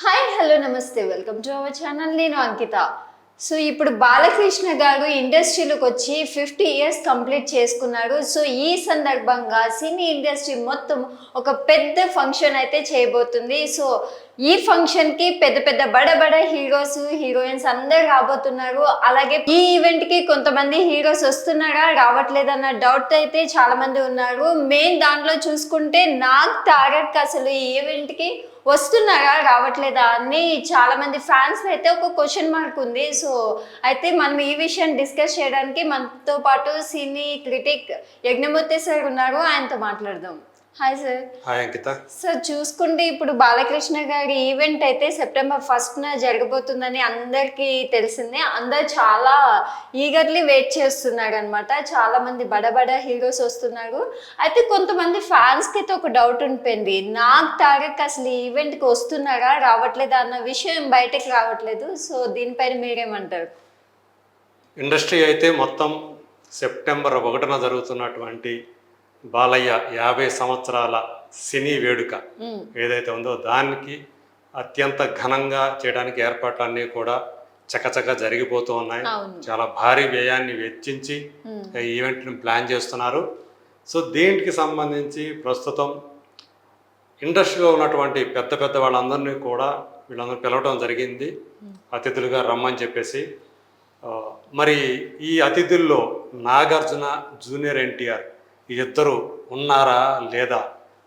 Hi hello నమస్తే welcome to our channel. నేను అంకిత. So ఇప్పుడు బాలకృష్ణ గారు ఇండస్ట్రీలోకి వచ్చి 50 ఇయర్స్ కంప్లీట్ చేసుకున్నారు. సో ఈ సందర్భంగా సినీ ఇండస్ట్రీ మొత్తం ఒక పెద్ద ఫంక్షన్ అయితే చేయబోతుంది. సో ఈ ఫంక్షన్కి పెద్ద పెద్ద బడ హీరోస్ హీరోయిన్స్ అందరు రాబోతున్నారు. అలాగే ఈ ఈవెంట్కి కొంతమంది హీరోస్ వస్తున్నారా రావట్లేదన్న డౌట్ అయితే చాలా మంది ఉన్నారు. మెయిన్ దాంట్లో చూసుకుంటే నాగ్ తారక్ అసలు ఈ ఈవెంట్కి వస్తున్నారా రావట్లేదా అని చాలా మంది ఫ్యాన్స్ అయితే ఒక క్వశ్చన్ మార్క్ ఉంది. సో అయితే మనం ఈ విషయం డిస్కస్ చేయడానికి మనతో పాటు సినీ క్రిటిక్ యజ్ఞమూర్తి సార్ ఉన్నారు. ఆయనతో మాట్లాడదాం. Hi sir. హాయ్ అంకిత. సార్ చూసుకుంటే ఇప్పుడు బాలకృష్ణ గారి ఈవెంట్ అయితే September 1st జరగబోతుందని అందరికీ తెలిసిందే. అందరు చాలా ఈగర్లీ వెయిట్ చేస్తున్నారు అనమాట. చాలా మంది బడ హీరోస్ వస్తున్నారు. అయితే కొంతమంది ఫ్యాన్స్కి అయితే ఒక డౌట్ ఉండిపోయింది, నాగ్ తారక్ అసలు ఈ ఈవెంట్కి వస్తున్నారా రావట్లేదా అన్న విషయం బయటకు రావట్లేదు. సో దీనిపైన మీరేమంటారు? ఇండస్ట్రీ అయితే మొత్తం September 1న జరుగుతున్నటువంటి బాలయ్య 50 సంవత్సరాల సినీ వేడుక ఏదైతే ఉందో దానికి అత్యంత ఘనంగా చేయడానికి ఏర్పాట్లన్నీ కూడా చకచక జరిగిపోతూ ఉన్నాయి. చాలా భారీ వ్యయాన్ని వెచ్చించి ఈ ఈవెంట్ని ప్లాన్ చేస్తున్నారు. సో దీనికి సంబంధించి ప్రస్తుతం ఇండస్ట్రీలో ఉన్నటువంటి పెద్ద వాళ్ళందరినీ కూడా వీళ్ళందరూ పిలవడం జరిగింది అతిథులుగా రమ్మని చెప్పేసి. మరి ఈ అతిథుల్లో నాగార్జున, జూనియర్ ఎన్టీఆర్ ఈ ఇద్దరు ఉన్నారా లేదా,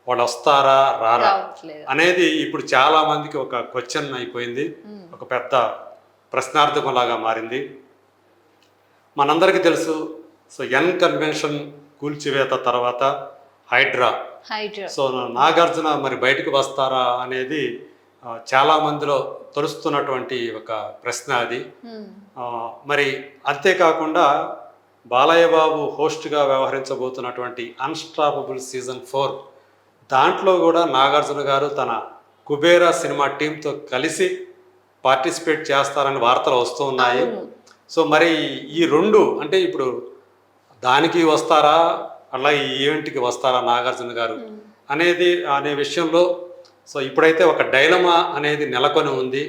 వాళ్ళు వస్తారా రారా అనేది ఇప్పుడు చాలా మందికి ఒక క్వశ్చన్ అయిపోయింది, ఒక పెద్ద ప్రశ్నార్థకం లాగా మారింది. మనందరికీ తెలుసు, సో ఎన్ కన్వెన్షన్ కూల్చివేత తర్వాత హైడ్రా. సో నాగార్జున మరి బయటకు వస్తారా అనేది చాలా మందిలో తొలుస్తున్నటువంటి ఒక ప్రశ్న అది. మరి అంతేకాకుండా బాలయ్య బాబు హోస్ట్గా వ్యవహరించబోతున్నటువంటి అన్స్టాపబుల్ సీజన్ 4 దాంట్లో కూడా నాగార్జున గారు తన కుబేరా సినిమా టీంతో కలిసి పార్టిసిపేట్ చేస్తారని వార్తలు వస్తూ ఉన్నాయి. సో మరి ఈ రెండు అంటే ఇప్పుడు దానికి వస్తారా అలాగే ఈ ఈవెంట్కి వస్తారా నాగార్జున గారు అనే విషయంలో సో ఇప్పుడైతే ఒక డైలమా అనేది నెలకొని ఉంది.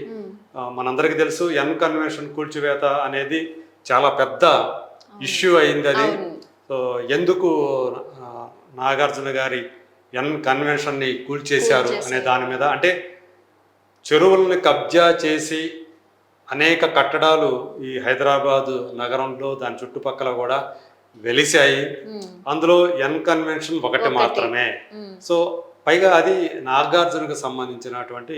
మనందరికీ తెలుసు ఎన్ కన్వెన్షన్ కూల్చివేత అనేది చాలా పెద్ద ఇష్యూ అయింది. అది సో ఎందుకు నాగార్జున గారి ఎన్ కన్వెన్షన్ని కూల్చేశారు అనే దాని మీద, అంటే చెరువులను కబ్జా చేసి అనేక కట్టడాలు ఈ హైదరాబాదు నగరంలో దాని చుట్టుపక్కల కూడా వెలిశాయి. అందులో ఎన్ కన్వెన్షన్ ఒకటి మాత్రమే. సో పైగా అది నాగార్జునకు సంబంధించినటువంటి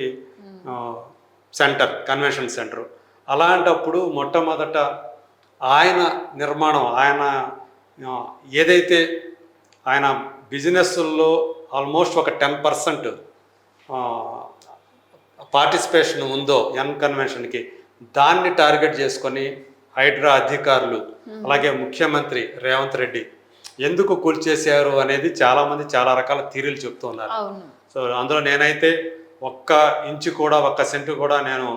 సెంటర్, కన్వెన్షన్ సెంటర్. అలాంటప్పుడు మొట్టమొదట ఆయన నిర్మాణం, ఆయన ఏదైతే ఆయన బిజినెస్లో ఆల్మోస్ట్ ఒక 10% పార్టిసిపేషన్ ఉందో ఎన్ కన్వెన్షన్కి, దాన్ని టార్గెట్ చేసుకొని హైడ్రా అధికారులు అలాగే ముఖ్యమంత్రి రేవంత్ రెడ్డి ఎందుకు కూల్చేశారు అనేది చాలామంది చాలా రకాల థీరీలు చెప్తున్నారు. సో అందులో నేనైతే ఒక్క ఇంచు కూడా, ఒక్క సెంటు కూడా నేను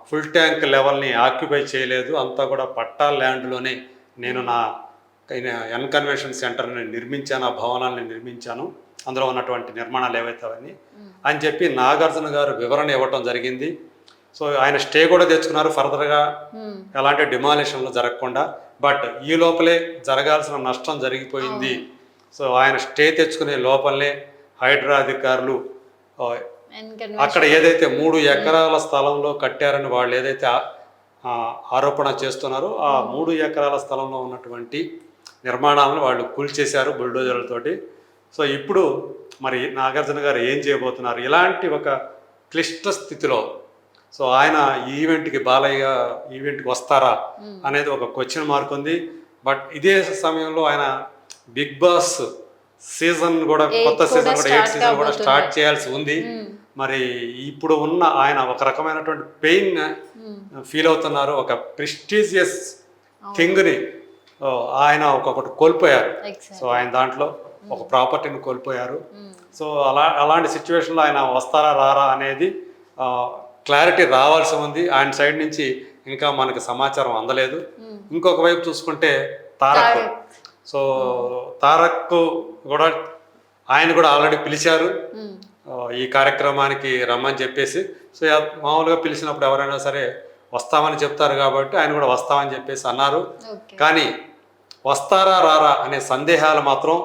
ఫుల్ ట్యాంక్ లెవెల్ని ఆక్యుపై చేయలేదు. అంతా కూడా పట్టా ల్యాండ్లోనే నేను నా ఎన్ కన్వెన్షన్ సెంటర్ని నిర్మించాను, ఆ భవనాన్ని నిర్మించాను, అందులో ఉన్నటువంటి నిర్మాణాలు ఏవైతే అవన్నీ అని చెప్పి నాగార్జున గారు వివరణ ఇవ్వటం జరిగింది. సో ఆయన స్టే కూడా తెచ్చుకున్నారు ఫర్దర్గా ఎలాంటి డిమాలిషన్లు జరగకుండా. బట్ ఈ లోపలే జరగాల్సిన నష్టం జరిగిపోయింది. సో ఆయన స్టే తెచ్చుకునే లోపలే హైడ్రా అధికారులు అక్కడ ఏదైతే 3 ఎకరాల స్థలంలో కట్టారని వాళ్ళు ఏదైతే ఆరోపణ చేస్తున్నారో ఆ 3 ఎకరాల స్థలంలో ఉన్నటువంటి నిర్మాణాలను వాళ్ళు కూల్చేశారు బుల్డోజర్లతోటి. సో ఇప్పుడు మరి నాగార్జున గారు ఏం చేయబోతున్నారు ఇలాంటి ఒక క్లిష్ట స్థితిలో? సో ఆయన ఈ ఈవెంట్కి, బాలయ్య ఈవెంట్కి వస్తారా అనేది ఒక క్వశ్చన్ మార్క్ ఉంది. బట్ ఇదే సమయంలో ఆయన బిగ్ బాస్ సీజన్ కూడా, కొత్త సీజన్ కూడా 8th సీజన్ కూడా స్టార్ట్ చేయాల్సి ఉంది. మరి ఇప్పుడు ఉన్న ఆయన ఒక రకమైనటువంటి పెయిన్ ఫీల్ అవుతున్నారు. ఒక ప్రెస్టీజియస్ థింగ్ని ఆయన ఒకటి కోల్పోయారు. సో ఆయన దాంట్లో ఒక ప్రాపర్టీని కోల్పోయారు. సో అలాంటి సిచ్యువేషన్లో ఆయన వస్తారా రారా అనేది క్లారిటీ రావాల్సి ఉంది. ఆయన సైడ్ నుంచి ఇంకా మనకు సమాచారం అందలేదు. ఇంకొక వైపు చూసుకుంటే తారక్, సో తారక్ కూడా ఆయన కూడా ఆల్రెడీ పిలిచారు. ఈ కార్యక్రమానికి రమ్మని చెప్పేసి సో మామూలుగా పిలిచినప్పుడు ఎవరైనా సరే వస్తామని చెప్తారు కాబట్టి ఆయన కూడా వస్తామని చెప్పేసి అన్నారు. ఓకే. కానీ వస్తారా రారా అనే సందేహాలు మాత్రం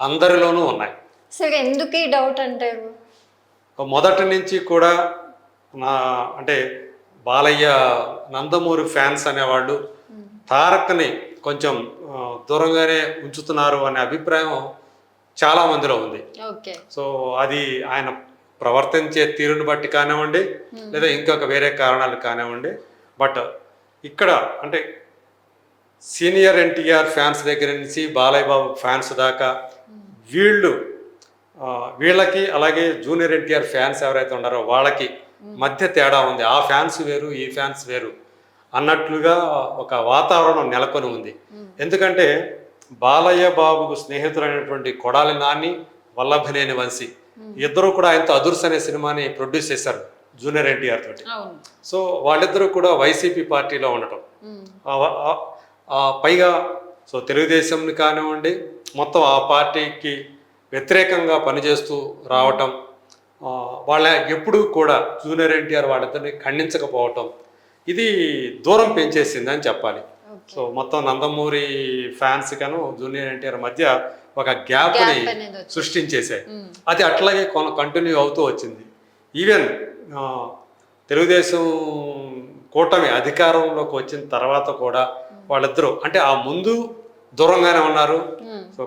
అందరిలోనూ ఉన్నాయి. సరే, ఎందుకు ఈ డౌట్ అంటారు? మొదటి నుంచి కూడా అంటే బాలయ్య నందమూరి ఫ్యాన్స్ అనేవాళ్ళు తారక్ని కొంచెం దూరంగానే ఉంచుతున్నారు అనే అభిప్రాయం చాలా మందిలో ఉంది. ఓకే. సో అది ఆయన ప్రవర్తించే తీరుని బట్టి కానివ్వండి, లేదా ఇంకొక వేరే కారణాలు కానివ్వండి. బట్ ఇక్కడ అంటే సీనియర్ ఎన్టీఆర్ ఫ్యాన్స్ దగ్గర నుంచి బాలయ్య బాబు ఫ్యాన్స్ దాకా వీళ్ళకి అలాగే జూనియర్ ఎన్టీఆర్ ఫ్యాన్స్ ఎవరైతే ఉన్నారో వాళ్ళకి మధ్య తేడా ఉంది. ఆ ఫ్యాన్స్ వేరు, ఈ ఫ్యాన్స్ వేరు అన్నట్లుగా ఒక వాతావరణం నెలకొని ఉంది. ఎందుకంటే బాలయ్య బాబుకు స్నేహితులైనటువంటి కొడాలి నాని, వల్లభనేని వంశీ ఇద్దరు కూడా ఆయనతో అదుర్స్ అనే సినిమాని ప్రొడ్యూస్ చేశారు జూనియర్ ఎన్టీఆర్ తోటి. సో వాళ్ళిద్దరూ కూడా వైసీపీ పార్టీలో ఉండటం, పైగా సో తెలుగుదేశంని కానివ్వండి మొత్తం ఆ పార్టీకి వ్యతిరేకంగా పనిచేస్తూ రావటం, వాళ్ళ ఎప్పుడూ కూడా జూనియర్ ఎన్టీఆర్ వాళ్ళిద్దరిని ఖండించకపోవటం, ఇది దూరం పెంచేసింది అని చెప్పాలి. సో మొత్తం నందమూరి ఫ్యాన్స్ కను జూనియర్ ఎన్టీఆర్ మధ్య ఒక గ్యాప్ని సృష్టించేసాయి. అది అట్లాగే కంటిన్యూ అవుతూ వచ్చింది. ఈవెన్ తెలుగుదేశం కూటమి అధికారంలోకి వచ్చిన తర్వాత కూడా వాళ్ళిద్దరూ అంటే ఆ ముందు దూరంగానే ఉన్నారు. సో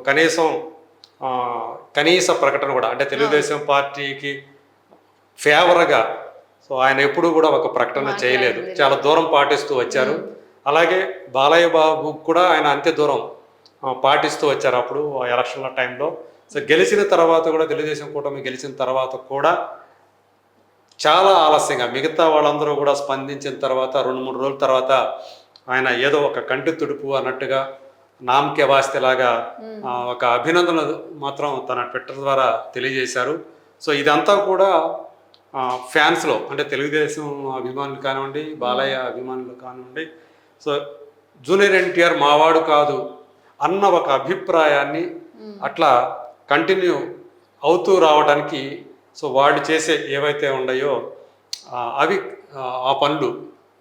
కనీస ప్రకటన కూడా అంటే తెలుగుదేశం పార్టీకి ఫేవర్గా సో ఆయన ఎప్పుడూ కూడా ఒక ప్రకటన చేయలేదు, చాలా దూరం పాటిస్తూ వచ్చారు. అలాగే బాలయ్య బాబు కూడా ఆయన అంతే దూరం పాటిస్తూ వచ్చారు అప్పుడు ఎలక్షన్ల టైంలో. సో గెలిచిన తర్వాత కూడా తెలుగుదేశం కూటమి గెలిచిన తర్వాత కూడా చాలా ఆలస్యంగా మిగతా వాళ్ళందరూ కూడా స్పందించిన తర్వాత 2-3 రోజుల తర్వాత ఆయన ఏదో ఒక కంటి తుడుపు అన్నట్టుగా నామకే వాస్తేలాగా ఒక అభినందనలు మాత్రం తన ట్విట్టర్ ద్వారా తెలియజేశారు. సో ఇదంతా కూడా ఫ్యాన్స్లో అంటే తెలుగుదేశం అభిమానులు కానివ్వండి, బాలయ్య అభిమానులు కానివ్వండి, సో జూనియర్ ఎన్టీఆర్ మావాడు కాదు అన్న ఒక అభిప్రాయాన్ని అట్లా కంటిన్యూ అవుతూ రావడానికి సో వాళ్ళు చేసే ఏవైతే ఉన్నాయో అవి ఆ పనులు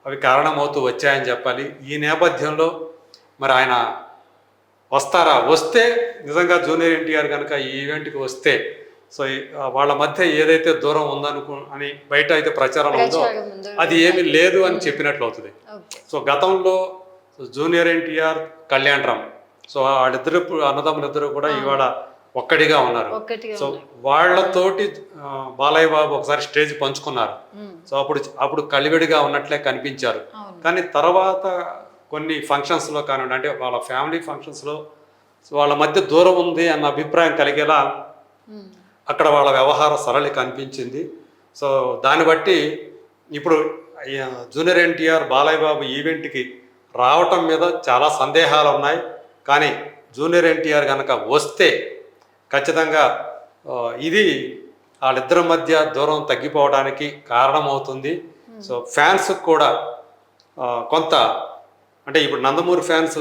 అవి కారణమవుతూ వచ్చాయని చెప్పాలి. ఈ నేపథ్యంలో మరి ఆయన వస్తారా, వస్తే నిజంగా జూనియర్ ఎన్టీఆర్ కనుక ఈ ఈవెంట్కి వస్తే సో వాళ్ళ మధ్య ఏదైతే దూరం అని బయట అయితే ప్రచారం ఉందో అది ఏమీ లేదు అని చెప్పినట్లు అవుతుంది. సో గతంలో జూనియర్ ఎన్టీఆర్, కళ్యాణ్ రామ్ సో వాళ్ళిద్దరు అన్నదమ్ములిద్దరూ కూడా ఇవాళ ఒక్కడిగా ఉన్నారు. సో వాళ్ళతోటి బాలయ్య బాబు ఒకసారి స్టేజ్ పంచుకున్నారు. సో అప్పుడు కలివిడిగా ఉన్నట్లే కనిపించారు. కానీ తర్వాత కొన్ని ఫంక్షన్స్లో కానివ్వండి అంటే వాళ్ళ ఫ్యామిలీ ఫంక్షన్స్లో వాళ్ళ మధ్య దూరం ఉంది అన్న అభిప్రాయం కలిగేలా అక్కడ వాళ్ళ వ్యవహార సరళి కనిపించింది. సో దాన్ని బట్టి ఇప్పుడు జూనియర్ ఎన్టీఆర్ బాలయ్య బాబు ఈవెంట్కి రావటం మీద చాలా సందేహాలు ఉన్నాయి. కానీ జూనియర్ ఎన్టీఆర్ కనుక వస్తే ఖచ్చితంగా ఇది వాళ్ళిద్దరి మధ్య దూరం తగ్గిపోవడానికి కారణమవుతుంది. సో ఫ్యాన్స్ కూడా కొంత అంటే ఇప్పుడు నందమూరి ఫ్యాన్స్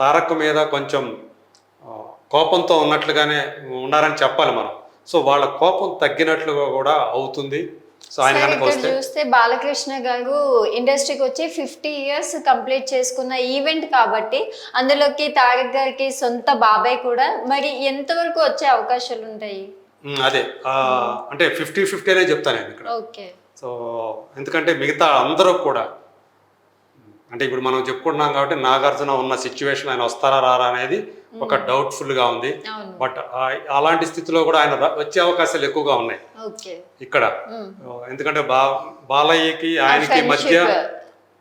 తారక్ మీద కొంచెం కోపంతో ఉన్నట్లుగానే ఉన్నారని చెప్పాలి మనం. సో వాళ్ళ కోపం తగ్గినట్లుగా కూడా అవుతుంది. సో ఆయన కనుక వస్తే చూస్తే బాలకృష్ణ గారు ఇండస్ట్రీకి వచ్చి 50 years కంప్లీట్ చేసుకున్న ఈవెంట్ కాబట్టి అందులోకి తారక్ గారికి సొంత బాబాయ్ కూడా, మరి ఎంతవరకు వచ్చే అవకాశాలు ఉంటాయి? అదే అంటే 50-50 అనే చెప్తాను నేను ఇక్కడ. ఓకే. సో ఎందుకంటే మిగతా అందరూ కూడా అంటే ఇప్పుడు మనం చెప్పుకుంటున్నాం కాబట్టి నాగార్జున ఉన్న సిచ్యువేషన్ ఆయన వస్తారా రారా అనేది ఒక డౌట్ఫుల్గా ఉంది. బట్ అలాంటి స్థితిలో కూడా ఆయన వచ్చే అవకాశాలు ఎక్కువగా ఉన్నాయి ఇక్కడ. ఎందుకంటే బాలయ్యకి ఆయనకి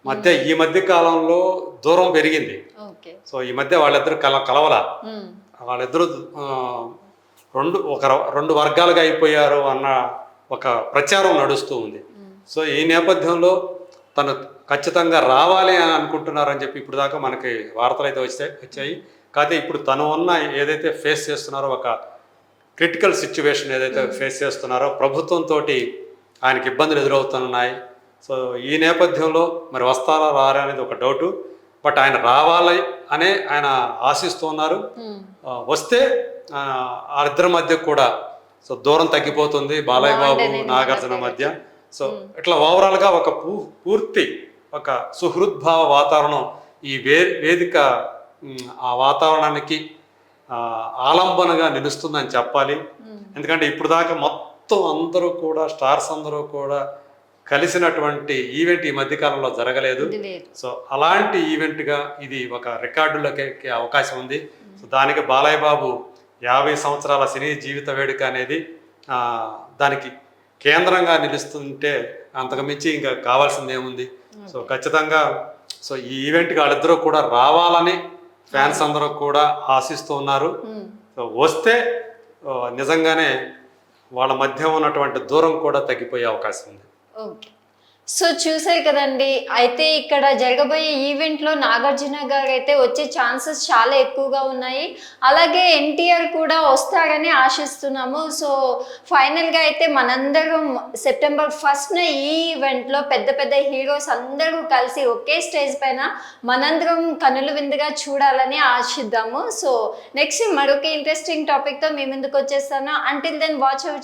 మధ్య ఈ మధ్య కాలంలో దూరం పెరిగింది. సో ఈ మధ్య వాళ్ళిద్దరు కలవల, వాళ్ళిద్దరు రెండు వర్గాలుగా అయిపోయారు అన్న ఒక ప్రచారం నడుస్తూ ఉంది. సో ఈ నేపథ్యంలో తను ఖచ్చితంగా రావాలి అని అనుకుంటున్నారని చెప్పి ఇప్పుడు దాకా మనకి వార్తలు అయితే వచ్చాయి. కాకపోతే ఇప్పుడు తను ఉన్న ఏదైతే ఫేస్ చేస్తున్నారో ఒక క్రిటికల్ సిచ్యువేషన్ ఏదైతే ఫేస్ చేస్తున్నారో ప్రభుత్వంతో ఆయనకి ఇబ్బందులు ఎదురవుతున్నాయి. సో ఈ నేపథ్యంలో మరి వస్తారా రారా అనేది ఒక డౌటు. బట్ ఆయన రావాలి అనే ఆయన ఆశిస్తున్నారు. వస్తే వాళ్ళిద్దరి మధ్య కూడా సో దూరం తగ్గిపోతుంది బాలయ్య బాబు బాగుండేనండి నాగార్జున మన మధ్య. సో ఇట్లా ఓవరాల్ గా ఒక పూర్తి ఒక సుహృద్భావ వాతావరణం ఈ వేదిక ఆ వాతావరణానికి ఆలంబనగా నిలుస్తుందని చెప్పాలి. ఎందుకంటే ఇప్పుడు దాకా మొత్తం అందరూ కూడా స్టార్స్ అందరూ కూడా కలిసినటువంటి ఈవెంట్ ఈ మధ్యకాలంలో జరగలేదు. ఇది లేదు. సో అలాంటి ఈవెంట్గా ఇది ఒక రికార్డులకి ఎక్కే అవకాశం ఉంది. సో దానికి బాలయ్య బాబు 50 సంవత్సరాల సినీ జీవిత వేడుక అనేది దానికి కేంద్రంగా నిలుస్తుంటే అంతకు మించి ఇంకా కావాల్సింది ఏముంది. సో ఖచ్చితంగా సో ఈ ఈవెంట్కి వాళ్ళిద్దరూ కూడా రావాలని ఫ్యాన్స్ అందరూ కూడా ఆశిస్తూ ఉన్నారు. సో వస్తే నిజంగానే వాళ్ళ మధ్య ఉన్నటువంటి దూరం కూడా తగ్గిపోయే అవకాశం ఉంది. ఓకే, సో చూసారు కదండి. అయితే ఇక్కడ జరగబోయే ఈవెంట్లో నాగార్జున గారు అయితే వచ్చే ఛాన్సెస్ చాలా ఎక్కువగా ఉన్నాయి. అలాగే ఎన్టీఆర్ కూడా వస్తారని ఆశిస్తున్నాము. సో ఫైనల్గా అయితే మనందరం సెప్టెంబర్ 1న ఈ ఈవెంట్లో పెద్ద పెద్ద హీరోస్ అందరూ కలిసి ఒకే స్టేజ్ పైన మనందరం కనుల విందుగా చూడాలని ఆశిద్దాము. సో నెక్స్ట్ మరొక ఇంట్రెస్టింగ్ టాపిక్తో మీ ముందుకు వచ్చేస్తాను. Until then watch hour